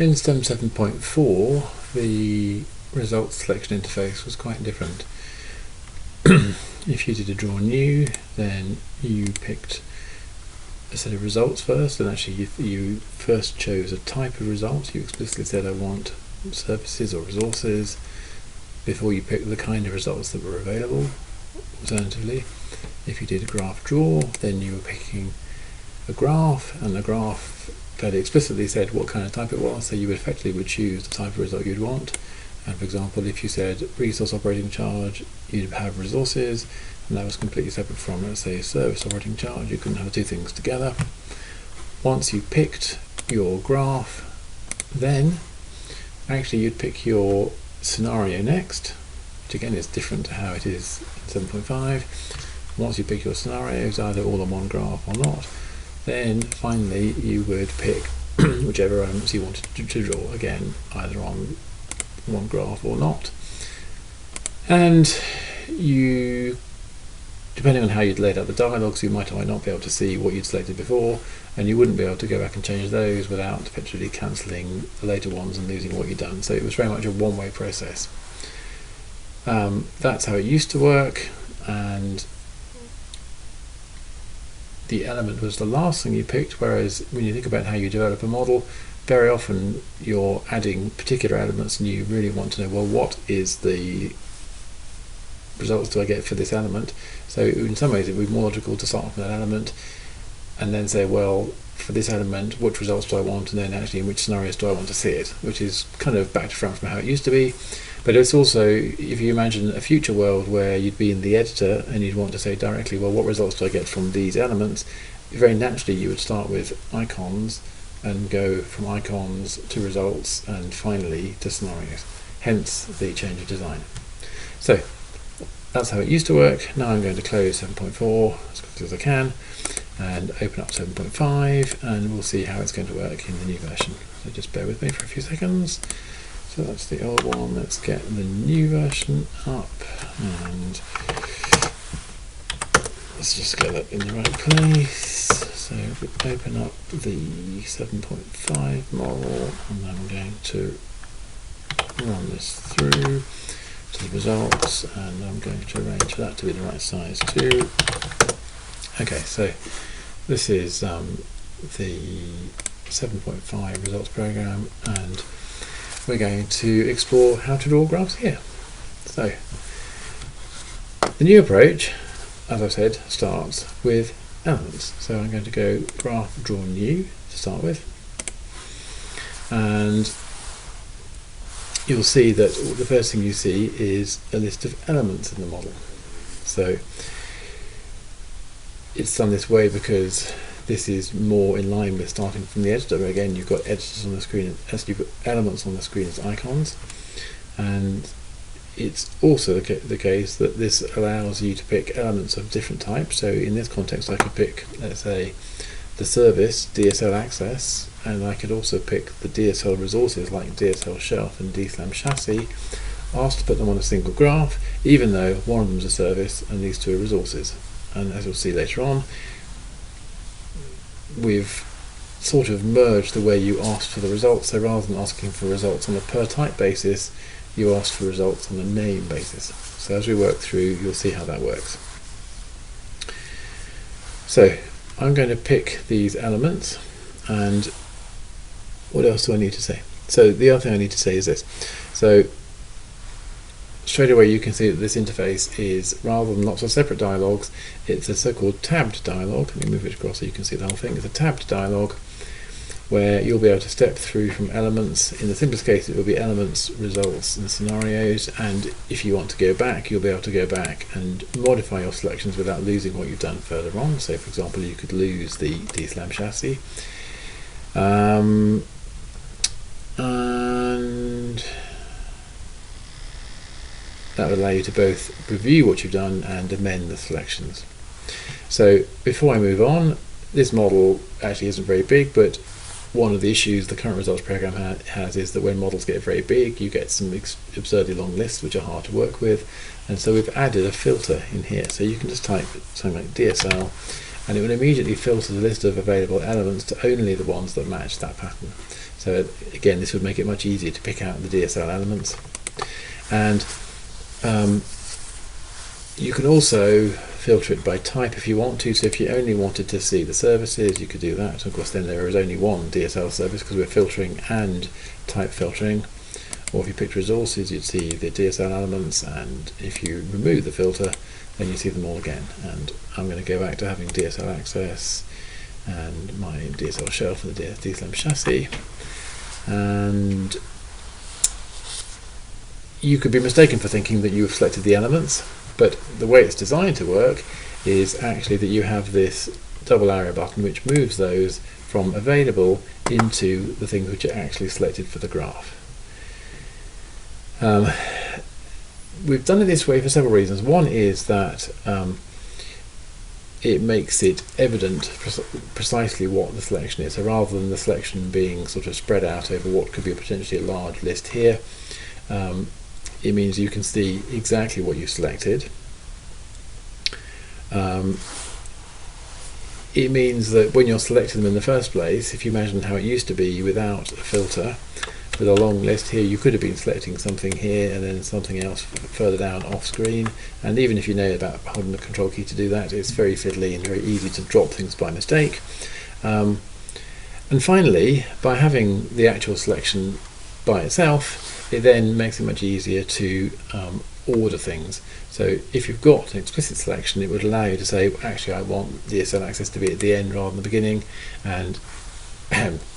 In STEM 7.4, the results selection interface was quite different. If you did a draw new, then you picked a set of results first, and actually you first chose a type of result. You explicitly said, I want surfaces or resources, before you picked the kind of results that were available. Alternatively, if you did a graph draw, then you were picking a graph, and the graph fairly explicitly said what kind of type it was, so you effectively would choose the type of result you'd want. And for example, if you said resource operating charge, you'd have resources, and that was completely separate from, let's say, service operating charge. You couldn't have the two things together. Once you picked your graph, then actually you'd pick your scenario next, which again is different to how it is in 7.5. Once you pick your scenarios, either all on one graph or not, then finally you would pick whichever elements you wanted to draw, again either on one graph or not. And you, depending on how you'd laid out the dialogues, you might or might not be able to see what you'd selected before, and you wouldn't be able to go back and change those without effectively cancelling the later ones and losing what you'd done. So it was very much a one-way process. That's how it used to work, and the element was the last thing you picked, whereas when you think about how you develop a model, very often you're adding particular elements and you really want to know, well, what is the results do I get for this element? So in some ways it would be more logical to start from that element and then say, well, for this element, which results do I want, and then actually in which scenarios do I want to see it, which is kind of back to front from how it used to be. But it's also, if you imagine a future world where you'd be in the editor and you'd want to say directly, well, what results do I get from these elements, very naturally you would start with icons and go from icons to results and finally to scenarios, hence the change of design. So that's how it used to work. Now I'm going to close 7.4 as quickly as I can and open up 7.5, and we'll see how it's going to work in the new version. So just bear with me for a few seconds. So that's the old one. Let's get the new version up, and let's just get that in the right place. So we open up the 7.5 model, and then I'm going to run this through to the results, and I'm going to arrange that to be the right size too. Okay, so this is the 7.5 results program, and we're going to explore how to draw graphs here. So the new approach, as I said, starts with elements. So I'm going to go graph draw new to start with, and you'll see that the first thing you see is a list of elements in the model. So it's done this way because this is more in line with starting from the editor, where again you've got editors on the screen, as you've got elements on the screen as icons, and it's also the case that this allows you to pick elements of different types. So in this context I could pick, let's say, the service DSL access, and I could also pick the DSL resources like DSL shelf and DSLAM chassis, asked to put them on a single graph, even though one of them is a service and these two are resources. And as you'll see later on, we've sort of merged the way you asked for the results. So rather than asking for results on a per type basis, you asked for results on a name basis. So as we work through, you'll see how that works. So I'm going to pick these elements, and what else do I need to say? So the other thing I need to say is this. So straight away you can see that this interface is, rather than lots of separate dialogues, it's a so-called tabbed dialogue. Let me move it across so you can see the whole thing. It's a tabbed dialogue where you'll be able to step through from elements. In the simplest case it will be elements, results and scenarios, and if you want to go back, you'll be able to go back and modify your selections without losing what you've done further on. So for example, you could lose the DSLAM chassis, and that would allow you to both review what you've done and amend the selections. So before I move on, this model actually isn't very big, but one of the issues the current results program has is that when models get very big, you get some absurdly long lists which are hard to work with, and so we've added a filter in here. So you can just type something like DSL, and it will immediately filter the list of available elements to only the ones that match that pattern. So again, this would make it much easier to pick out the DSL elements. And you can also filter it by type if you want to. So if you only wanted to see the services, you could do that. Of course, then there is only one DSL service because we're filtering and type filtering. Or if you picked resources, you'd see the DSL elements, and if you remove the filter, then you see them all again. And I'm going to go back to having DSL access and my DSL shelf and the DSL chassis. And you could be mistaken for thinking that you have selected the elements, but the way it's designed to work is actually that you have this double arrow button which moves those from available into the things which are actually selected for the graph. We've done it this way for several reasons. One is that it makes it evident precisely what the selection is. So rather than the selection being sort of spread out over what could be potentially a large list here, it means you can see exactly what you selected. It means that when you're selecting them in the first place, if you imagine how it used to be without a filter, with a long list here, you could have been selecting something here and then something else further down off screen, and even if you know about holding the control key to do that, it's very fiddly and very easy to drop things by mistake. And finally, by having the actual selection by itself, it then makes it much easier to order things. So if you've got an explicit selection, it would allow you to say, well, actually I want DSL access to be at the end rather than the beginning, and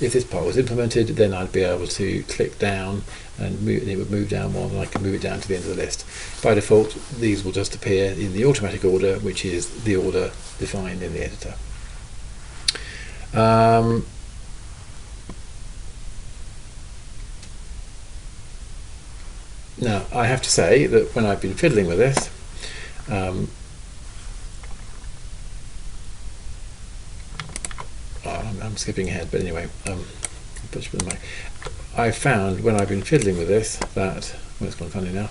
if this part was implemented, then I'd be able to click down and it would move down one, and I can move it down to the end of the list. By default, these will just appear in the automatic order, which is the order defined in the editor. Now, I have to say that when I've been fiddling with this, I'm skipping ahead, but anyway, I found when I've been fiddling with this that, well, it's gone funny now.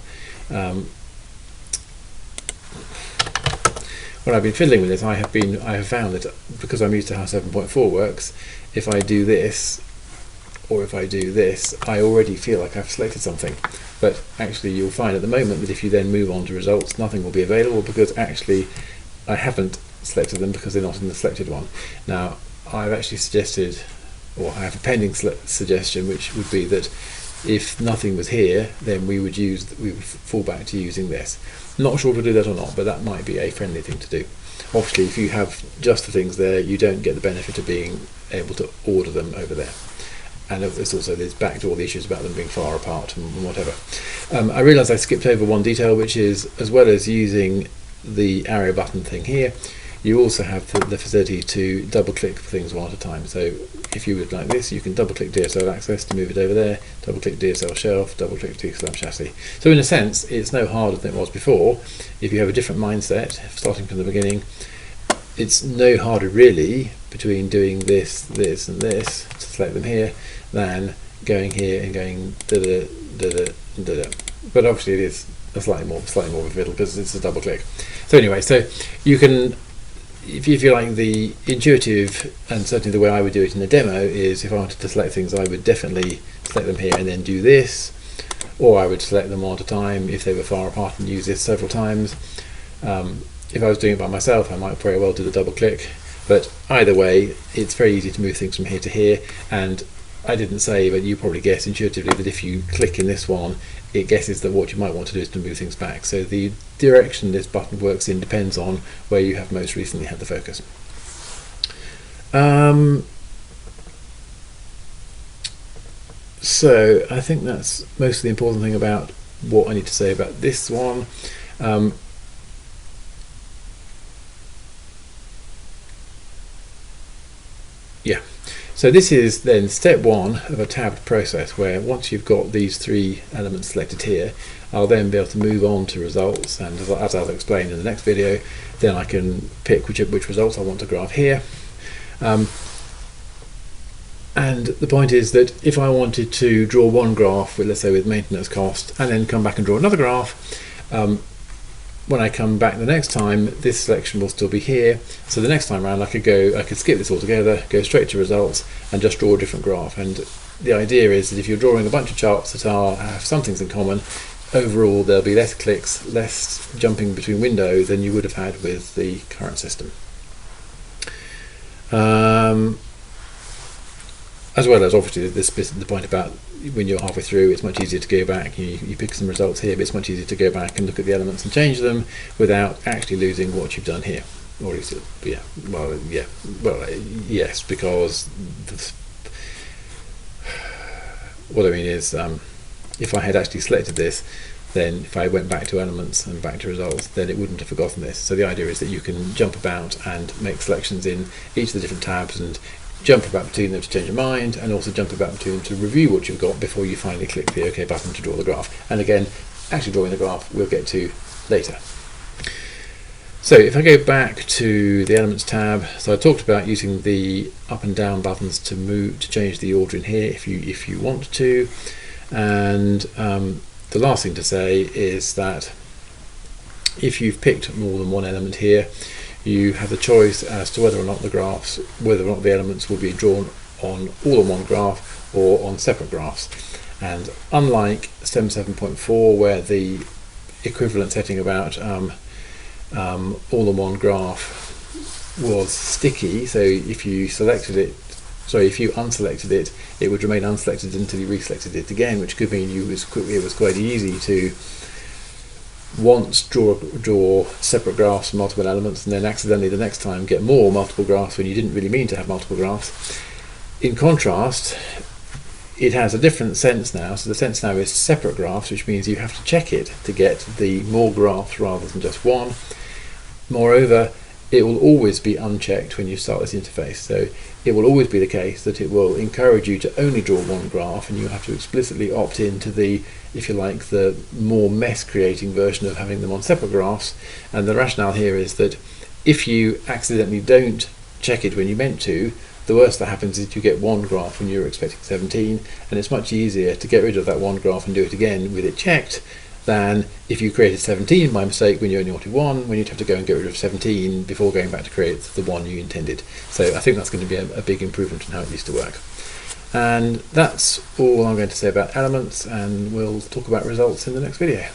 When I've been fiddling with this, I have found that because I'm used to how 7.4 works, if I do this or if I do this, I already feel like I've selected something. But actually, you'll find at the moment that if you then move on to results, nothing will be available because actually I haven't selected them because they're not in the selected one. Now, I've actually suggested, or I have a pending suggestion, which would be that if nothing was here, then we would fall back to using this. Not sure if we'll do that or not, but that might be a friendly thing to do. Obviously, if you have just the things there, you don't get the benefit of being able to order them over there. And this also leads back to all the issues about them being far apart and whatever. I realised I skipped over one detail, which is, as well as using the arrow button thing here, you also have the facility to double click things one at a time. So if you would like this, you can double click DSL access to move it over there, double click DSL shelf, double click DSL chassis. So in a sense, it's no harder than it was before. If you have a different mindset, starting from the beginning, it's no harder really between doing this, this and this to select them here than going here and going da-da, da-da, da-da. But obviously it is a slightly more of a fiddle because it's a double click. So anyway, so you can, if you like, the intuitive, and certainly the way I would do it in the demo is if I wanted to select things, I would definitely select them here and then do this, or I would select them one at a time if they were far apart and use this several times. If I was doing it by myself, I might very well do the double click, but either way, it's very easy to move things from here to here. And I didn't say, but you probably guess intuitively that if you click in this one, it guesses that what you might want to do is to move things back. So the direction this button works in depends on where you have most recently had the focus. So I think that's most of the important thing about what I need to say about this one. Yeah, so this is then step one of a tabbed process, where once you've got these three elements selected here, I'll then be able to move on to results, and as I'll explain in the next video, then I can pick which results I want to graph here. And the point is that if I wanted to draw one graph with, let's say, with maintenance cost, and then come back and draw another graph, when I come back the next time, this selection will still be here. So the next time around, I could skip this altogether, go straight to results, and just draw a different graph. And the idea is that if you're drawing a bunch of charts that have some things in common, overall there'll be less clicks, less jumping between windows than you would have had with the current system. As well as obviously the point about when you're halfway through, it's much easier to go back. You pick some results here, but it's much easier to go back and look at the elements and change them without actually losing what you've done here. Or is it? Yeah. Well, yeah. Well, yes, because what I mean is, if I had actually selected this, then if I went back to elements and back to results, then it wouldn't have forgotten this. So the idea is that you can jump about and make selections in each of the different tabs and jump about between them to change your mind, and also jump about between them to review what you've got before you finally click the OK button to draw the graph. And again, actually drawing the graph we'll get to later. So if I go back to the Elements tab, so I talked about using the up and down buttons to change the order in here if you want to. And the last thing to say is that if you've picked more than one element here, you have the choice as to whether or not the elements will be drawn on all on one graph or on separate graphs. And unlike STEM 7.4, where the equivalent setting about all on one graph was sticky, so if you unselected it, it would remain unselected until you reselected it again, which could mean it was quite easy to once draw separate graphs from multiple elements and then accidentally the next time get more multiple graphs when you didn't really mean to have multiple graphs. In contrast, it has a different sense now. So the sense now is separate graphs, which means you have to check it to get the more graphs rather than just one. Moreover, it will always be unchecked when you start this interface. So it will always be the case that it will encourage you to only draw one graph, and you have to explicitly opt into the, if you like, the more mess creating version of having them on separate graphs. And the rationale here is that if you accidentally don't check it when you meant to, the worst that happens is you get one graph when you're expecting 17, and it's much easier to get rid of that one graph and do it again with it checked than if you created 17 by mistake when you only wanted one, when you'd have to go and get rid of 17 before going back to create the one you intended. So I think that's going to be a big improvement in how it used to work. And that's all I'm going to say about elements, and we'll talk about results in the next video.